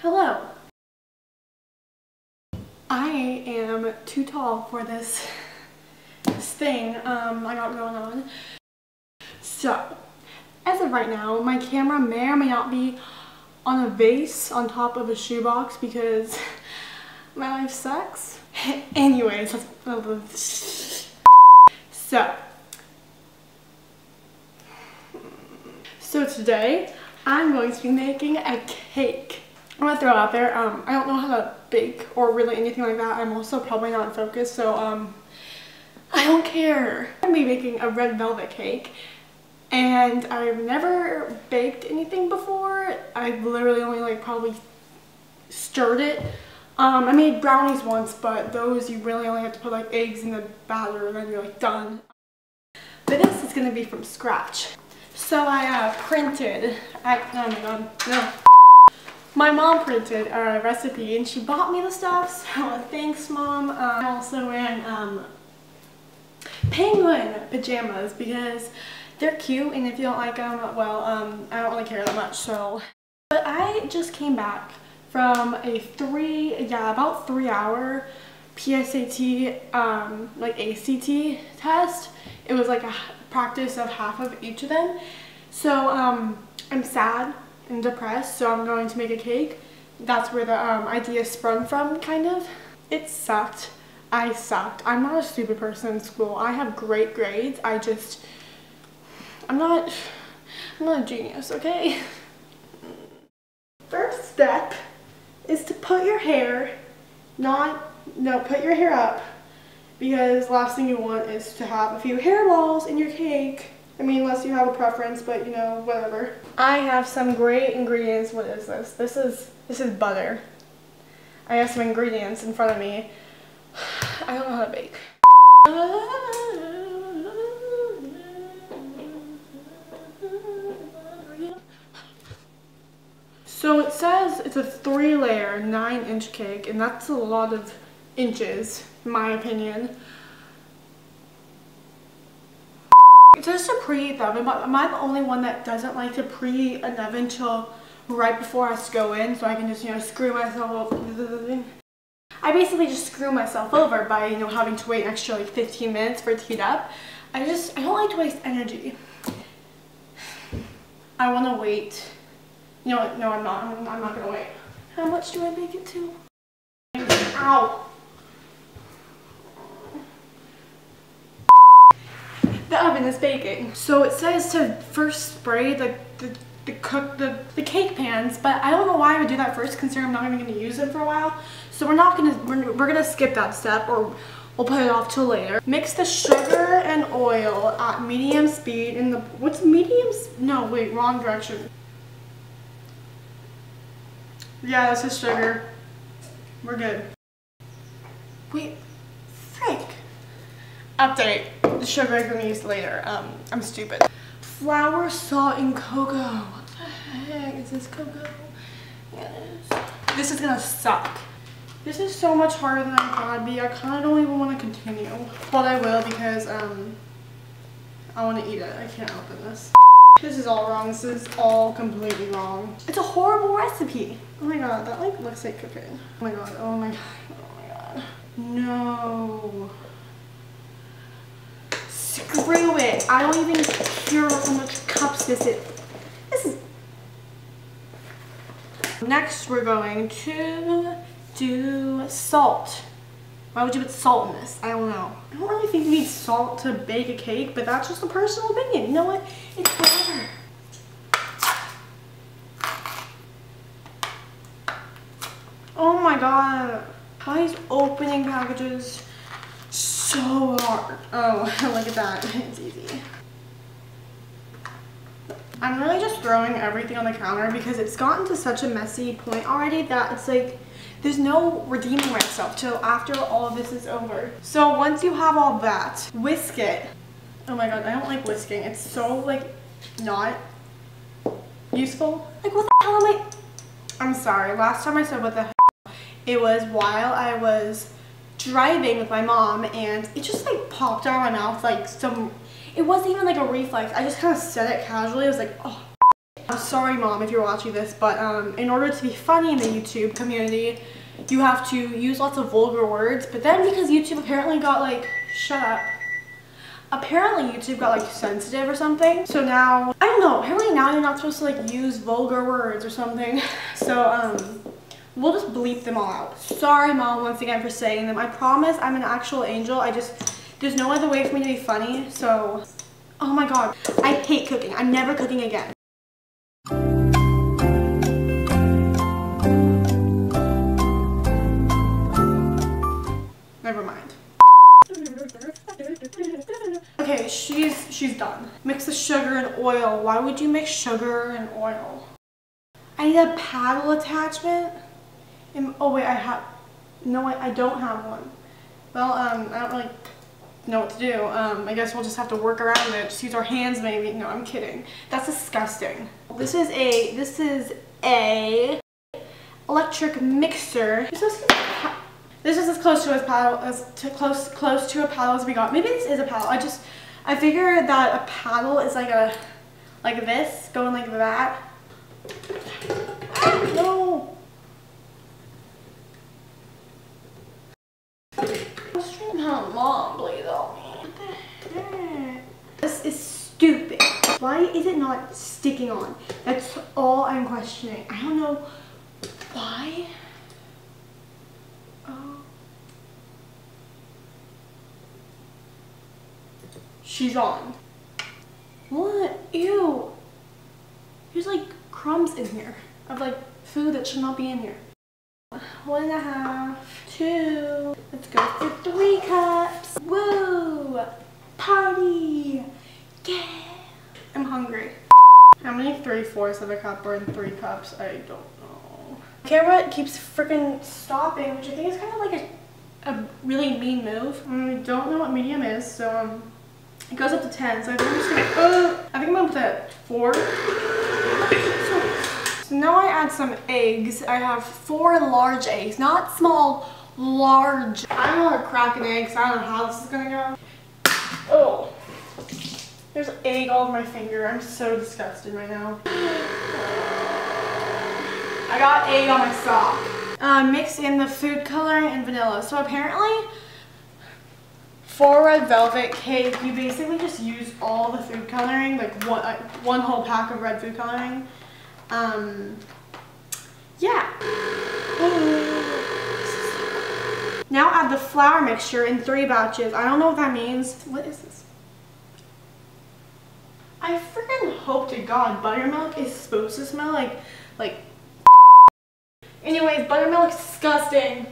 Hello. I am too tall for this thing I got going on. So, as of right now, my camera may or may not be on a vase on top of a shoebox because my life sucks. Anyways, so today I'm going to be making a cake. I'm gonna throw it out there. I don't know how to bake or really anything like that. I'm also probably not in focus, so I don't care. I'm gonna be making a red velvet cake, and I've never baked anything before. I've literally only probably stirred it. I made brownies once, but those you really only have to put eggs in the batter and then you're done. But this is gonna be from scratch. So I printed. Oh my god, no. My mom printed a recipe and she bought me the stuff, so thanks, Mom. I'm also wearing penguin pajamas because they're cute, and if you don't like them, well, I don't really care that much. So, but I just came back from a about 3 hour PSAT, ACT test. It was a practice of half of each of them. So I'm sad and depressed, so I'm going to make a cake. That's where the idea sprung from, kind of. It sucked. I sucked. I'm not a stupid person in school. I have great grades. I'm not a genius, okay? First step is to put your hair, put your hair up, because last thing you want is to have a few hairballs in your cake. I mean, unless you have a preference, but you know, whatever. I have some great ingredients. What is this? This is butter. I have some ingredients in front of me. I don't know how to bake. So it says it's a 3-layer 9-inch cake, and that's a lot of inches, in my opinion. It says to preheat the oven, but am I the only one that doesn't like to preheat an oven till right before I go in, so I can just, screw myself over? I basically just screw myself over by, having to wait an extra 15 minutes for it to heat up. I don't like to waste energy. I want to wait. You know what? No, I'm not. I'm not gonna wait. How much do I bake it to? Ow! The oven is baking. So it says to first spray the cake pans, but I don't know why I would do that first, considering I'm not even gonna use them for a while. So we're gonna skip that step, or we'll put it off till later. Mix the sugar and oil at medium speed in the what's medium? No, wait, wrong direction. Yeah, this is sugar. We're good. Wait, frick. Update. The sugar I can use later. I'm stupid. Flour, salt, and cocoa. What the heck is this cocoa? Yeah, it is. This is gonna suck. This is so much harder than I thought it'd be. I kind of don't even want to continue, but I will because I want to eat it. I can't open this. This is all wrong. This is all completely wrong. It's a horrible recipe. Oh my god, that looks like cooking. Oh my god, oh my god, oh my god. No. Screw it. I don't even care how much cups this is. Next, we're going to do salt. Why would you put salt in this? I don't know. I don't really think you need salt to bake a cake, but that's just a personal opinion. You know what? It's whatever. Oh my god. Why is opening packages so hard? Oh, look at that. It's easy. I'm really just throwing everything on the counter because it's gotten to such a messy point already that it's there's no redeeming myself till after all of this is over. So once you have all that, whisk it. Oh my god, I don't like whisking. It's so not useful. What the hell am I? I'm sorry. Last time I said what the hell, it was while I was driving with my mom, and it just popped out of my mouth it wasn't even a reflex. I just kind of said it casually. I was oh. I'm sorry mom if you're watching this, but in order to be funny in the YouTube community, you have to use lots of vulgar words. But then because YouTube apparently got like, shut up. Apparently YouTube got like sensitive or something. So now, I don't know, apparently now you're not supposed to like use vulgar words or something. So we'll just bleep them all out. Sorry mom once again for saying them. I promise I'm an actual angel. There's no other way for me to be funny. So, oh my god, I hate cooking. I'm never cooking again. Never mind. Okay, she's done. Mix the sugar and oil. Why would you mix sugar and oil? I need a paddle attachment. Oh wait, I don't have one. Well, I don't really know what to do. I guess we'll just have to work around it. Just use our hands maybe. No, I'm kidding. That's disgusting. This is a electric mixer. This is as close to a paddle close to a paddle as we got. Maybe this is a paddle. I figured that a paddle is like this, going like that. Ah, no. Mom, please help me. What the heck? This is stupid. Why is it not sticking on? That's all I'm questioning. I don't know why. Oh. She's on. What? Ew. There's like crumbs in here of like food that should not be in here. 1.5, 2. Let's go for 3 cups. Woo! Party! Yeah! I'm hungry. How many 3/4 of a cup are in 3 cups? I don't know. The camera keeps freaking stopping, which I think is kind of like a really mean move. I don't know what medium is, so it goes up to 10. So I think I'm just gonna. I think I'm gonna put that at 4. So now I add some eggs. I have 4 large eggs, not small, large. I don't know how to crack an egg, so I don't know how this is gonna go. Oh, there's egg all over my finger. I'm so disgusted right now. I got egg on my sock. Mix in the food coloring and vanilla. So apparently, for red velvet cake, you basically just use all the food coloring, like one whole pack of red food coloring. Yeah. Now add the flour mixture in 3 batches. I don't know what that means. What is this? I freaking hope to God buttermilk is supposed to smell like anyways, buttermilk is disgusting.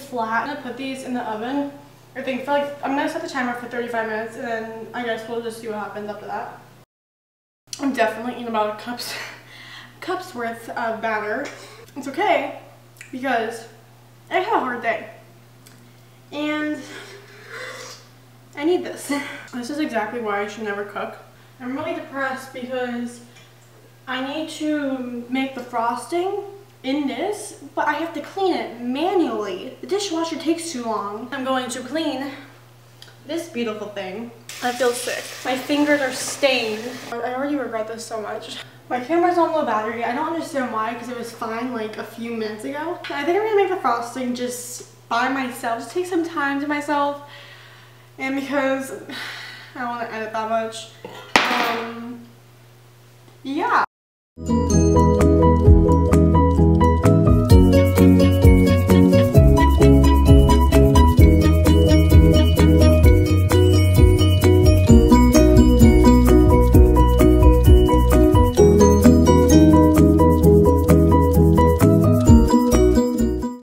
Flat. I'm gonna put these in the oven. I think for I'm gonna set the timer for 35 minutes, and then I guess we'll just see what happens after that. I'm definitely eating about a cup's worth of batter. It's okay because I had a hard day, and I need this. This is exactly why I should never cook. I'm really depressed because I need to make the frosting in this, but I have to clean it manually. The dishwasher takes too long. I'm going to clean this beautiful thing. I feel sick. My fingers are stained. I already regret this so much. My camera's on low battery. I don't understand why, because it was fine like a few minutes ago. I think I'm gonna make the frosting just by myself. Just take some time to myself. And because I don't want to edit that much. Yeah.